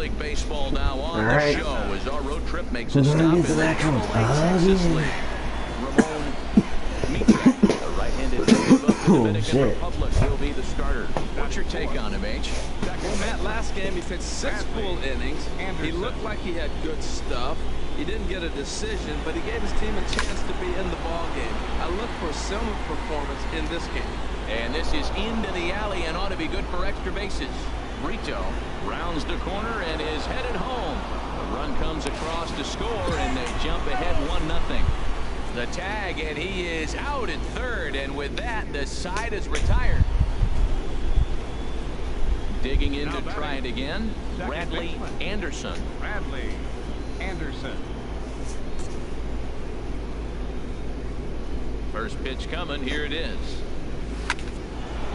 League Baseball now on the show as our road trip makes a stop in Texas League. Ramon Mitra, the right-handed native of the Dominican Republic, will be the starter. What's your take on him, H? Well, Matt, last game he pitched 6 full innings. He looked like he had good stuff. He didn't get a decision, but he gave his team a chance to be in the ball game. I look for a similar performance in this game. And this is into the alley and ought to be good for extra bases. Brito rounds the corner and is headed home. The run comes across to score, and they jump ahead 1-0. The tag, and he is out at third, and with that, the side is retired. Digging in to try it again, Bradley Anderson. Bradley Anderson. First pitch coming. Here it is.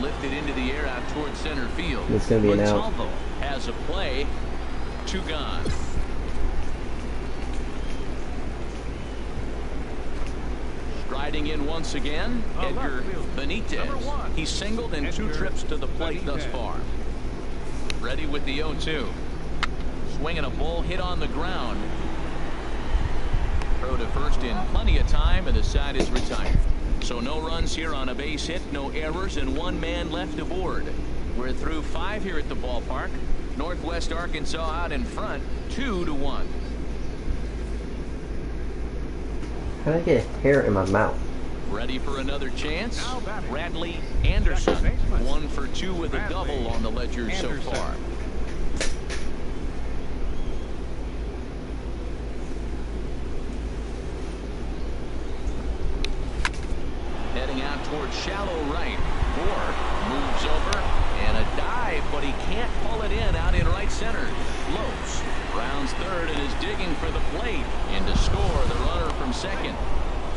Lifted into the air out towards center field. It's going to be an out. Montalvo has a play. 2 gone. Striding in once again, Edgar Benitez. He's singled in 2 trips to the plate thus far. Ready with the 0-2. Swinging a ball hit on the ground. Throw to first in plenty of time, and the side is retired. So no runs here on a base hit, no errors, and 1 man left aboard. We're through 5 here at the ballpark. Northwest Arkansas out in front, 2-1. How did I get hair in my mouth? Ready for another chance? Bradley Anderson, 1 for 2 with a double on the ledger so far. Heading out towards shallow right. Moore moves over and a dive, but he can't pull it in out in right center. Lopes rounds third and is digging for the plate. And to score, the runner from second.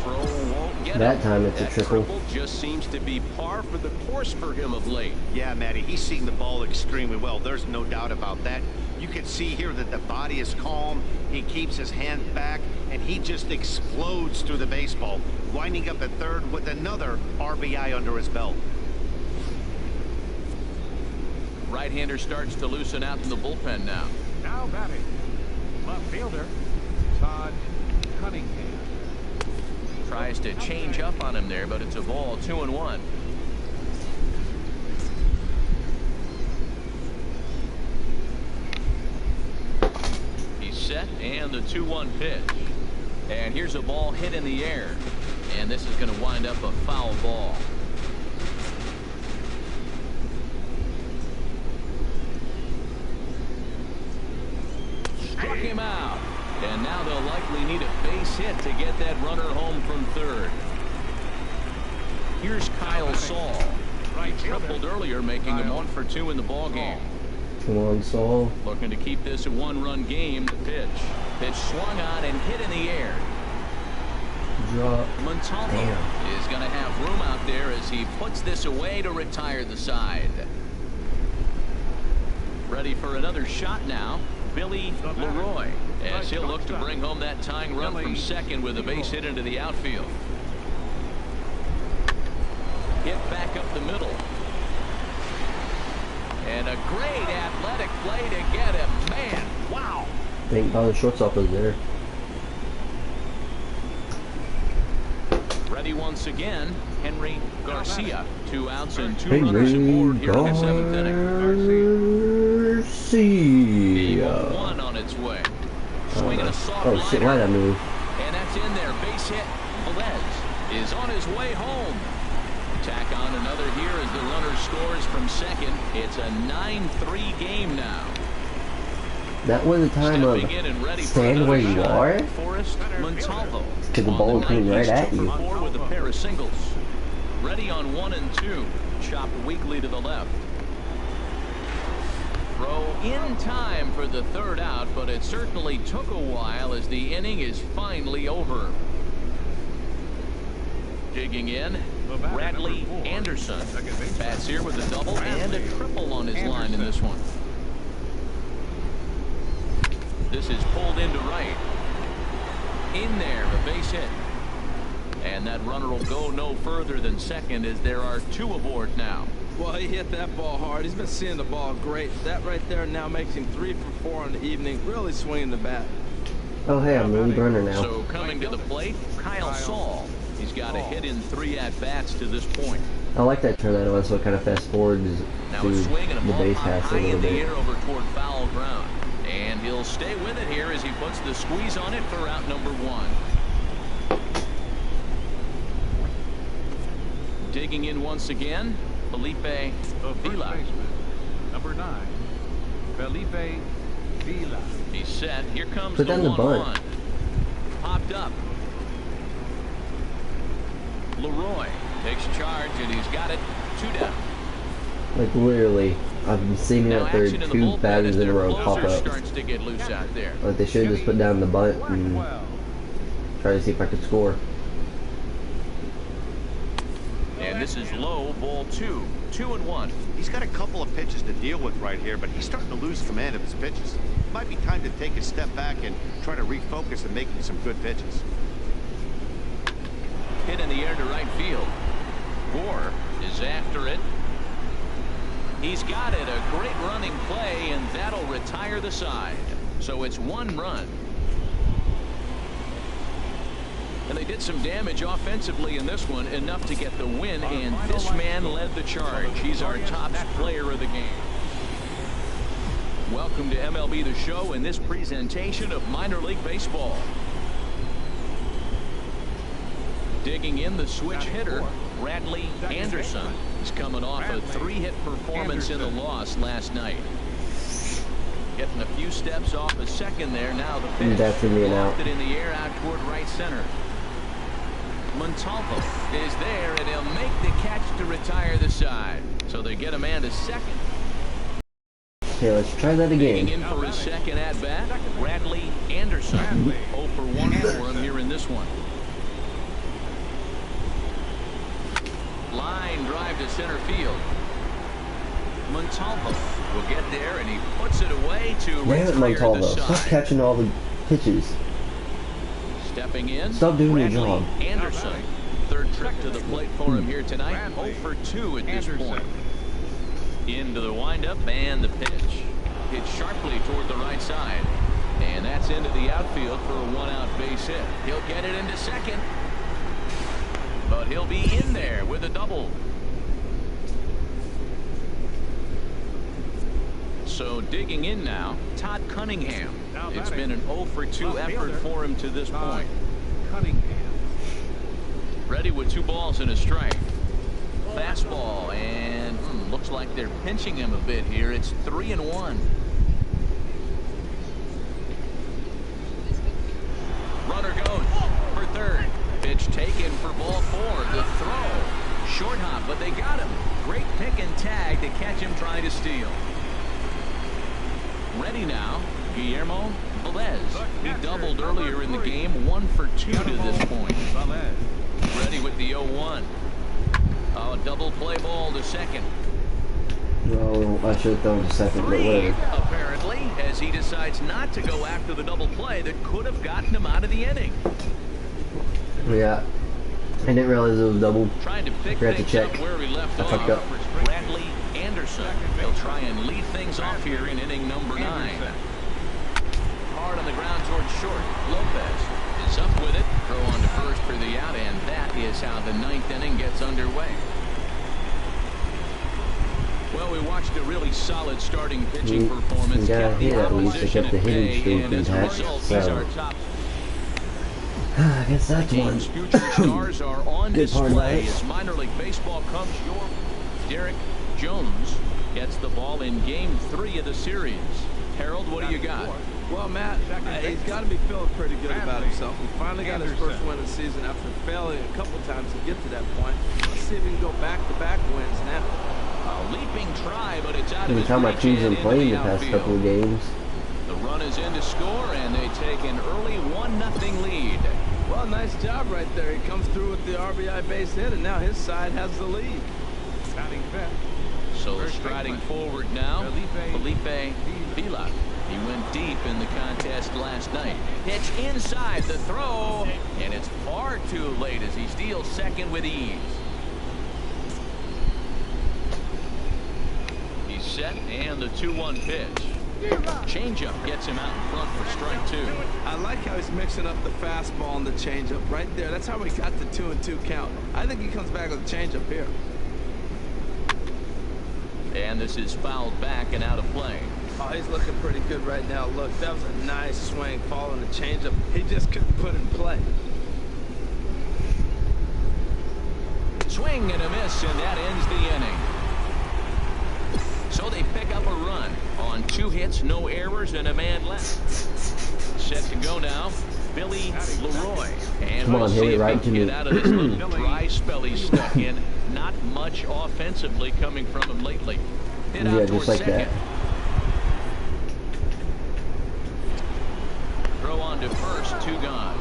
Throw won't get that him. Time it's a triple. Just seems to be par for the course for him of late. Yeah, Matty, he's seeing the ball extremely well. There's no doubt about that. You can see here that the body is calm. He keeps his hand back, and he just explodes through the baseball, winding up at third with another RBI under his belt. Right-hander starts to loosen out in the bullpen now. Now batting, left fielder, Todd Cunningham. Tries to change up on him there, but it's a ball. 2-1. He's set, and the 2-1 pitch. And here's a ball hit in the air. And this is going to wind up a foul ball. Struck him out. And now they'll likely need a base hit to get that runner home from third. Here's Kyle Saul. He tripled earlier, making him 1 for 2 in the ball game. Come on, Saul. Looking to keep this a 1-run game. The pitch. Pitch swung on and hit in the air. Drop. Montalvo is going to have room out there as he puts this away to retire the side. Ready for another shot now. Billy Leroy, as he'll look to bring home that tying run from second with a base hit into the outfield. Hit back up the middle. And a great athletic play to get him. Man, wow. Thank God the shortstop was there. Ready once again, Henry Garcia. 2 outs and 2 runners aboard here in the 7th inning. Garcia. 1 on its way. Swinging a soft oh shit, why'd I move? And that's in there. Base hit. Velez is on his way home. Tack on another here as the runner scores from second. It's a 9-3 game now. That was the time of stand where you are. Forrest Montalvo. Because the ball was coming right at you. With a pair of singles. Ready on 1 and 2. Chopped weakly to the left. Throw in time for the 3rd out, but it certainly took a while as the inning is finally over. Digging in, Bradley Anderson. Bats here with a double and a triple on his line in this one. This is pulled into right. In there, a base hit. And that runner will go no further than second as there are 2 aboard now. Well, he hit that ball hard. He's been seeing the ball great. That right there now makes him 3 for 4 in the evening, really swinging the bat. Oh, hey, I'm the lead runner now. So coming to the plate, Kyle Saul. He's got a hit in 3 at-bats to this point. I like that turn that on, so it kind of fast forwards Now to a swing and a the ball base pop pass a high little in the bit. air over toward foul ground. And he'll stay with it here as he puts the squeeze on it for out number 1. Digging in once again, Felipe The first Vila. baseman, number 9, Felipe Vila. He's set. Here comes Put the down the 1-1. bunt. Popped up. Leroy takes charge, and he's got it 2 down. Like, literally, I've been seeing Now that there action in the 2 bullpen batters as in a their row pop closer up. starts to get loose out there. Like, they should have just put down the bunt and Blackwell. try to see if I could score. And this is low, ball 2. 2-1. He's got a couple of pitches to deal with right here, but he's starting to lose command of his pitches. It might be time to take a step back and try to refocus and making some good pitches. Hit in the air to right field. Gore is after it. He's got it. A great running play, and that'll retire the side. So it's 1 run. And they did some damage offensively in this one, enough to get the win, and this man led the charge. He's our top player of the game. Welcome to MLB The Show in this presentation of minor league baseball. Digging in, the switch hitter, Bradley Anderson. He's coming off a 3-hit performance in the loss last night. Getting a few steps off a second there. Now the pitch. That's in the and out. Lofted in the air out toward right center. Montalvo is there, and he'll make the catch to retire the side. So they get a man to second. Okay, let's try that Digging again. in for his second at-bat, Bradley Anderson. 0 for 1 for him here in this one. Line drive to center field. Montalvo will get there, and he puts it away to Damn it, retire the Montalvo. Stop side. catching all the pitches. Stepping in, Stop doing your Bradley job. Anderson. Third trip to the plate for him here tonight. 0 for 2 at this point. Into the windup and the pitch. Hit sharply toward the right side. And that's into the outfield for a 1-out base hit. He'll get it into second. But he'll be in there with a double. So digging in now, Todd Cunningham. It's been an 0 for 2 effort for him to this point. Cunningham. Ready with 2 balls and a strike. Fastball, and looks like they're pinching him a bit here. It's 3-1. Runner goes for third. Pitch taken for ball 4. The throw. Short hop, but they got him. Great pick and tag to catch him trying to steal. Ready now, Guillermo Velez. He doubled earlier in the game, 1 for 2 to this point. Ready with the 0-1. Oh, double play ball to second. No, I should have thrown to second, but 3, whatever. apparently, as he decides not to go after the double play that could have gotten him out of the inning. Yeah. I didn't realize it was double. Trying to pick Forgot to things check. up where we left I off. fucked up. Bradley Anderson. He'll try and lead things off here in inning number 9. Hard on the ground towards short. Lopez is up with it. Throw on to first for the out, and that is how the 9th inning gets underway. Well, we watched a really solid starting pitching performance. We got Kept the hit at least. They opposition kept the at hitting bay, streak and as a intact, result, so- he's our top. I guess that's one. Team's future stars are on Good part of display that. as minor league baseball comes your Derek Jones gets the ball in game 3 of the series. Harold, what do you got? Well, Matt, he's got to be feeling pretty good about himself. He finally got his first win of the season after failing a couple times to get to that point. Let's see if he can go back-to-back wins now. A leaping try, but it's out of Every his time I reach choose and him into playing the the past outfield. couple of games. The run is in to score, and they take an early 1-0 lead. Well, nice job right there. He comes through with the RBI base hit, and now his side has the lead. Batting fifth. So striding forward now, Felipe Vila. He went deep in the contest last night. Pitch inside the throw, and it's far too late as he steals second with ease. set, and the 2-1 pitch. Changeup gets him out in front for strike 2. I like how he's mixing up the fastball and the changeup right there. That's how we got the 2-2 count. I think he comes back with a changeup here. And this is fouled back and out of play. Oh, he's looking pretty good right now. Look, that was a nice swing following the changeup. He just couldn't put it in play. Swing and a miss, and that ends the inning. So they pick up a run on 2 hits, no errors, and a man left. Set to go now, Billy Leroy. And Come on, we'll hit see it if right he can to get me. out of this little dry spell he's stuck in. Not much offensively coming from him lately. Hit out Yeah, towards just like second. that. Throw on to first, 2 gone.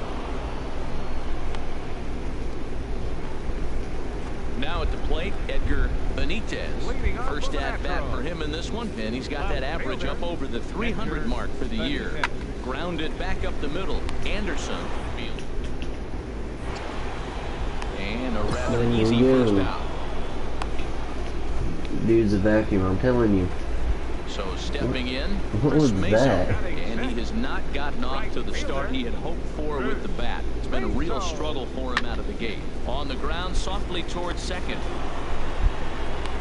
Now at the plate, Edgar Benitez. First at bat for him in this one, and he's got that average up over the 300 mark for the year. Grounded back up the middle. Anderson field. And a rather easy first out. Dude's a vacuum, I'm telling you. So stepping in, What Chris was Mesa, that? and he has not gotten off to the start he had hoped for with the bat. It's been a real struggle for him out of the gate. On the ground, softly towards second.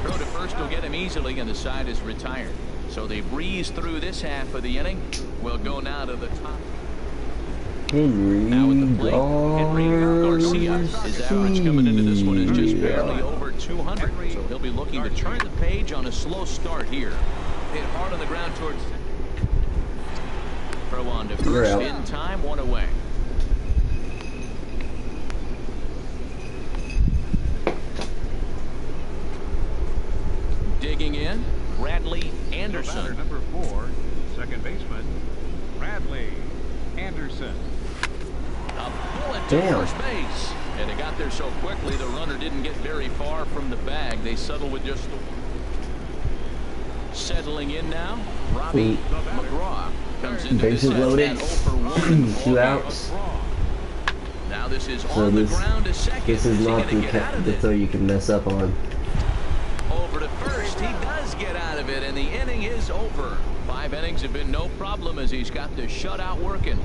Throw to first will get him easily, and the side is retired. So they breeze through this half of the inning. We'll go now to the top. Now at the plate, Henry Garcia. His average coming into this one is just barely over 200. So he'll be looking to turn the page on a slow start here. Hit hard on the ground towards. Throw on to first in time, 1 away. Digging in, Bradley Anderson. Number 4, second baseman, Bradley Anderson. A bullet to first base. And they got there so quickly, the runner didn't get very far from the bag. They settle with just settling in now. Robbie McGraw comes into bases this loaded. at 0 for 1. 2 outs. Now this is So on the ground to second. this is not the throw you can mess up on. Over to first. He does get out of it, and the inning is over. 5 innings have been no problem as he's got the shutout working.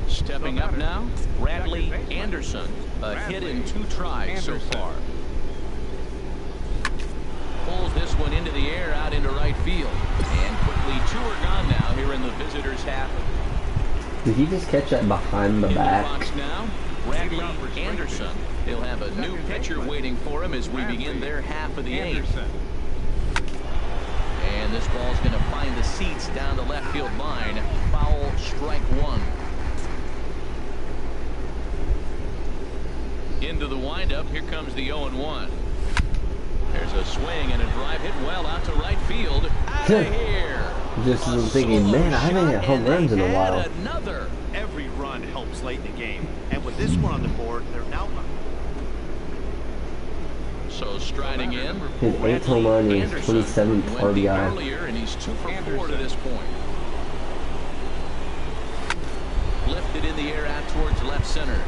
Stepping up now, Bradley Anderson. A hit in 2 tries so far. Pulls this one into the air out into right field. And quickly 2 are gone now here in the visitors' half. Did he just catch that behind the back? In the box now, Bradley Anderson. He'll have a new pitcher waiting for him as we begin their half of the 8th. And this ball's going to find the seats down the left field line. Foul, strike 1. Into the windup. Here comes the 0-1. There's a swing and a drive hit well out to right field. Out of here. Just thinking, man, I haven't hit home runs in a while. Another. Every run helps late in the game. And with this one on the board, they're now. So striding in. His 8th home run is 27th RBI. Earlier, and he's 2 for 4 to this point. Lifted in the air out towards left center.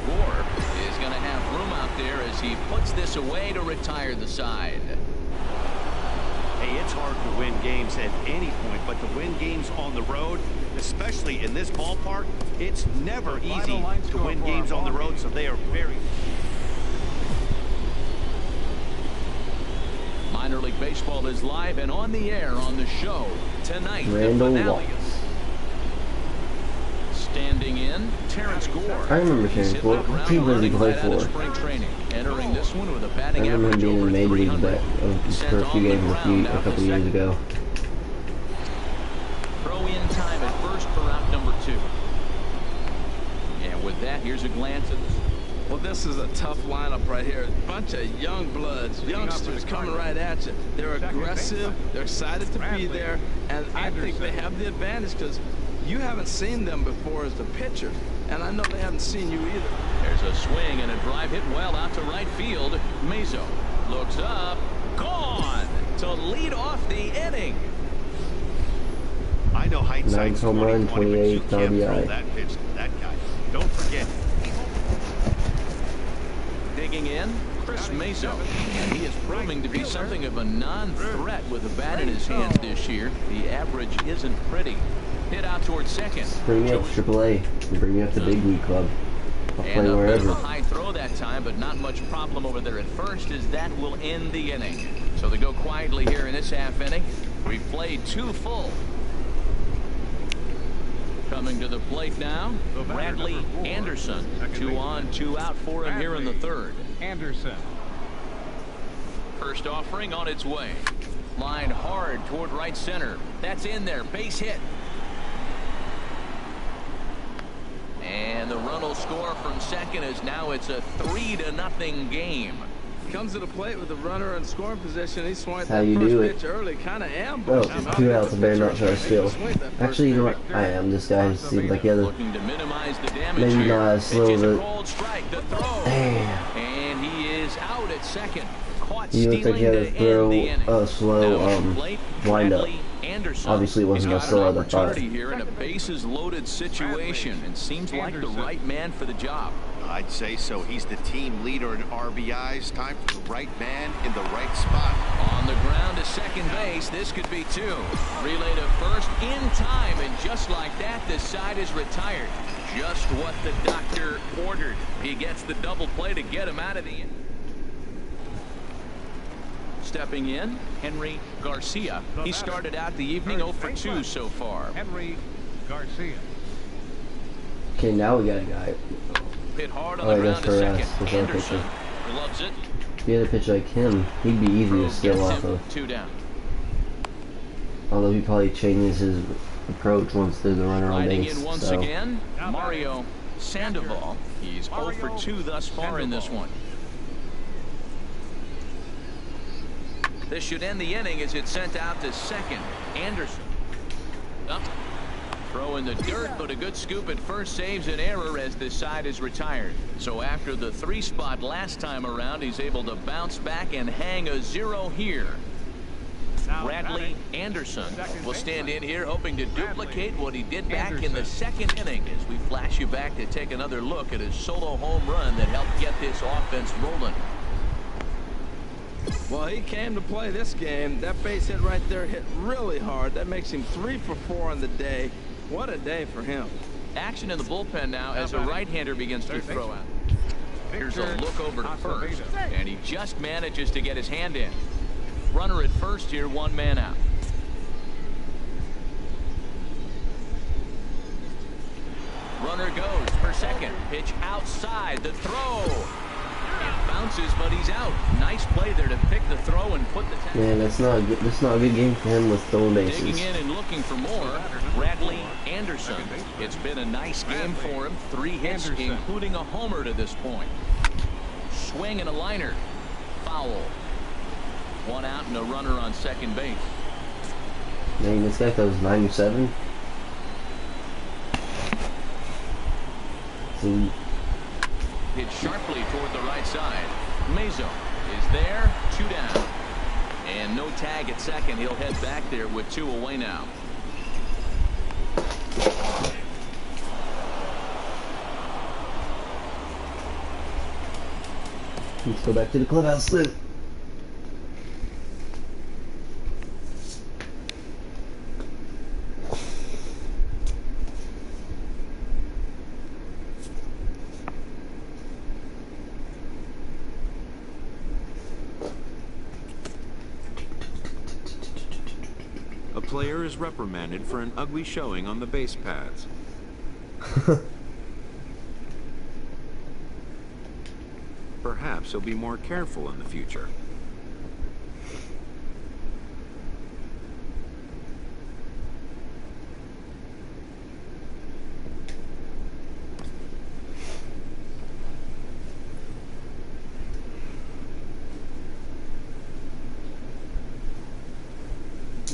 Gore is going to have room out there as he puts this away to retire the side. Hey, it's hard to win games at any point, but to win games on the road, especially in this ballpark, it's never easy to win games on the road, so they are very. Minor League Baseball is live and on the air on the show tonight. Randall the finale. Watts. Standing in, Terrence Gore. I remember Terrence Gore. What team does he play for? Spring training, entering this one with a I batting remember him average being in over the major leagues 300. for a few games a couple years ago. Throw in time at first for out number 2. And with that, here's a glance at this. Well, this is a tough lineup right here. A bunch of young bloods, youngsters coming right at you. They're aggressive. They're excited to be there. And I think they have the advantage because you haven't seen them before as the pitcher. And I know they haven't seen you either. There's a swing and a drive hit well out to right field. Mezzo looks up. Gone to lead off the inning. I know hindsight's 9th home run, 20/20, but you 28th can't throw RBI. that pitch to that guy. Don't forget. Digging in, Chris Marcus Mazo, and he is proving to be something of a non-threat with a bat in his hands this year. The average isn't pretty. Hit out towards second. Bring me up to AAA. Bring me up to Big League Club. I'll play and a bit of wherever. a high throw that time, but not much problem over there at first, as that will end the inning. So they go quietly here in this half inning. We've played 2 full. Coming to the plate now, Bradley Anderson. 2 on, 2 out for him here in the third. Anderson. First offering on its way. Line hard toward right center. That's in there. Base hit. And the run will score from second, as now it's a 3-0 game. Comes to the plate with the runner in scoring position. He swung at How that you first do it. pitch early, kind of Oh, ambushed him. 2 outs. I better not try to steal. Actually, you know what? I am. This guy seems like he has a Looking to minimize the damage maybe here. not as slow Pitches a as rolled strike. The throw. Damn. And he is out at second. Caught He looked like he stealing had to to throw end the inning. a slow Now to plate, wind up. Bradley Anderson. Obviously, it wasn't He's as got slow an as I thought. opportunity here in a bases loaded situation, and seems like the right man for the job. I'd say so. He's the team leader in RBIs. Time for the right man in the right spot. On the ground to second base. This could be 2. Relay to first in time, and just like that, the side is retired. Just what the doctor ordered. He gets the double play to get him out of the inning. Stepping in, Henry Garcia. He started out the evening 0 for 2 so far. Henry Garcia. Okay, now we got a guy. Hit hard on Oh, the I guess ground to for second. us, for our Anderson pitcher. loves it. If he had a pitch like him, he'd be easy to steal Gets off him of. 2 down. Although he probably changes his approach once there's a runner on Riding base. in once So again, Mario Sandoval. He's 0 for 2 thus far in this one. This should end the inning as it's sent out to second. Anderson. Up. Throw in the dirt, but a good scoop at first saves an error as this side is retired. So after the 3 spot last time around, he's able to bounce back and hang a 0 here. Bradley Anderson will stand in here hoping to duplicate what he did back in the second inning, as we flash you back to take another look at his solo home run that helped get this offense rolling. Well, he came to play this game. That base hit right there hit really hard. That makes him 3 for 4 on the day. What a day for him. Action in the bullpen now as a right-hander begins to throw out. Here's a look over to first, and he just manages to get his hand in. Runner at first here, 1 man out. Runner goes for second. Pitch outside. The throw. It bounces, but he's out. Nice play there to pick the throw and put the. man, that's not a good game for him with stolen bases. Digging in and looking for more, Bradley Anderson. It's been a nice game for him. 3 hits, including a homer to this point. Swing and a liner. Foul. 1 out and a runner on second base. Man, this guy throws 97. See, Hit sharply toward the right side. Mazo is there, 2 down. And no tag at second. He'll head back there with 2 away now. let's go back to the clubhouse then. A player is reprimanded for an ugly showing on the base paths. Perhaps he'll be more careful in the future.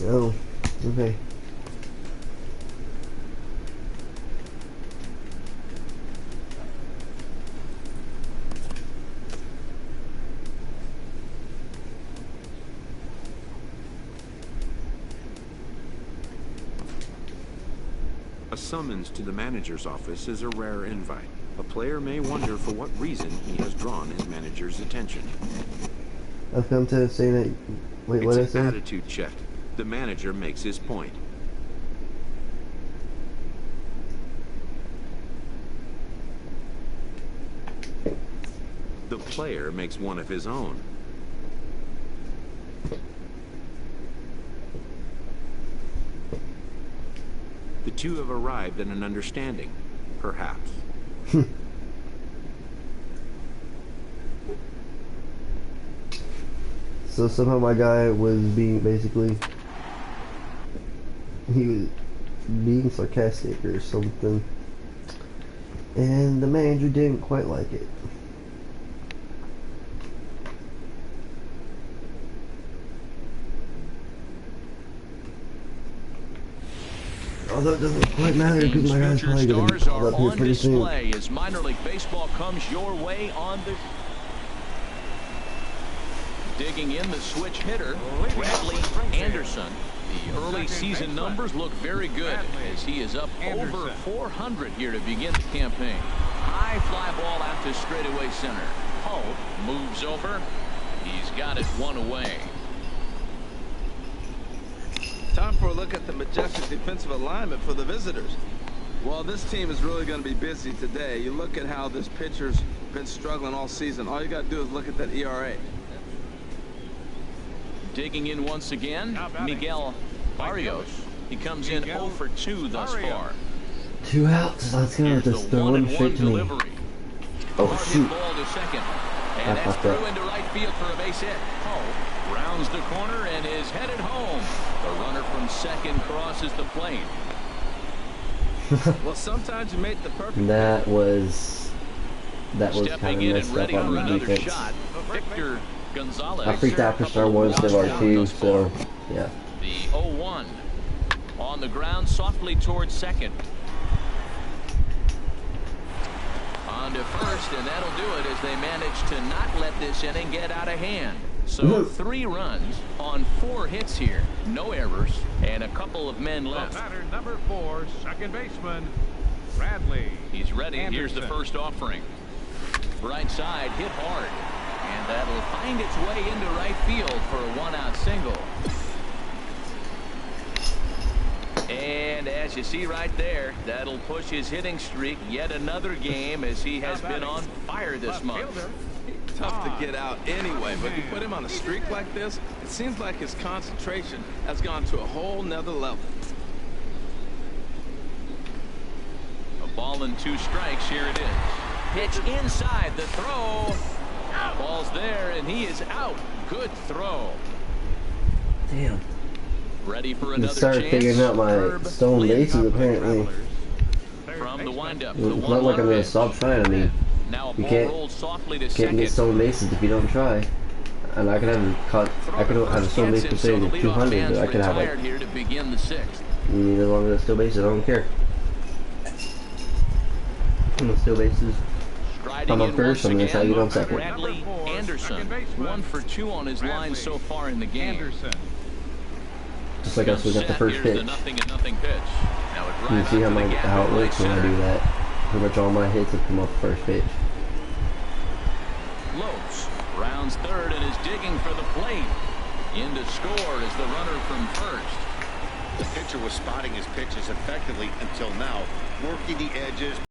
Oh, okay. A summons to the manager's office is a rare invite. A player may wonder for what reason he has drawn his manager's attention. I've come to say that. Wait, what did I It's say? an attitude check. The manager makes his point. The player makes one of his own. The two have arrived at an understanding, perhaps. So somehow my guy was being basically, he was being sarcastic or something, and the manager didn't quite like it. Although it doesn't quite matter because my guy's probably going to be called up here pretty soon. As minor league baseball comes your way on the... Digging in the switch hitter, Bradley Anderson. The early season numbers look very good as he is up over 400 here to begin the campaign. High fly ball out to straightaway center. Hull moves over. He's got it one away. Time for a look at the majestic defensive alignment for the visitors. Well, this team is really going to be busy today. You look at how this pitcher's been struggling all season. All you got to do is look at that ERA. Digging in once again, Miguel Barrios. He comes in 0 for 2 thus far. 2 outs. Let's go with this throwing straight to me. Oh shoot! Ball to second, and that's through into right field for a base hit. Hull rounds the corner and is headed home. The runner from second crosses the plate. Well, sometimes you make the perfect. That was kind of messed up on the defense. Shot. Victor Gonzalez. I freaked out for Star Wars instead of R2, so yeah. The 0-1 on the ground softly towards second. On to first, and that'll do it as they manage to not let this inning get out of hand. So 3 runs on 4 hits here, no errors, and a couple of men left. Batter number 4, second baseman, Bradley. He's ready. Anderson. Here's the first offering. Right side, hit hard. And that'll find its way into right field for a 1-out single. And as you see right there, that'll push his hitting streak yet another game as he has been on fire this month. Tough to get out anyway, but you put him on a streak like this, it seems like his concentration has gone to a whole nother level. A ball and 2 strikes. Here it is. Pitch inside, the throw. Ball's there, and he is out. Good throw. Damn. Ready for I another started chance. figuring out my Herb stolen bases apparently. From the windup. It's not like I'm gonna stop trying. I mean, Now a you ball rolled softly to can't second. get stolen bases if you don't try. And I could have a stolen base percentage of 200, but I could have like, here to begin the 6th. as long as it's still bases, I don't care. Still bases. I'm on first, I'm gonna tell you on second. Bradley Anderson, 1 for 2 on his line so far in the game. Anderson. Just like us, we got the first Here's pitch. the 0-0 pitch. Now a You drive can see out to the gap how it in works when I right do that. Pretty much all my hits have come off the first pitch. Lopes rounds third and is digging for the plate. In to score is the runner from first. The pitcher was spotting his pitches effectively until now, working the edges.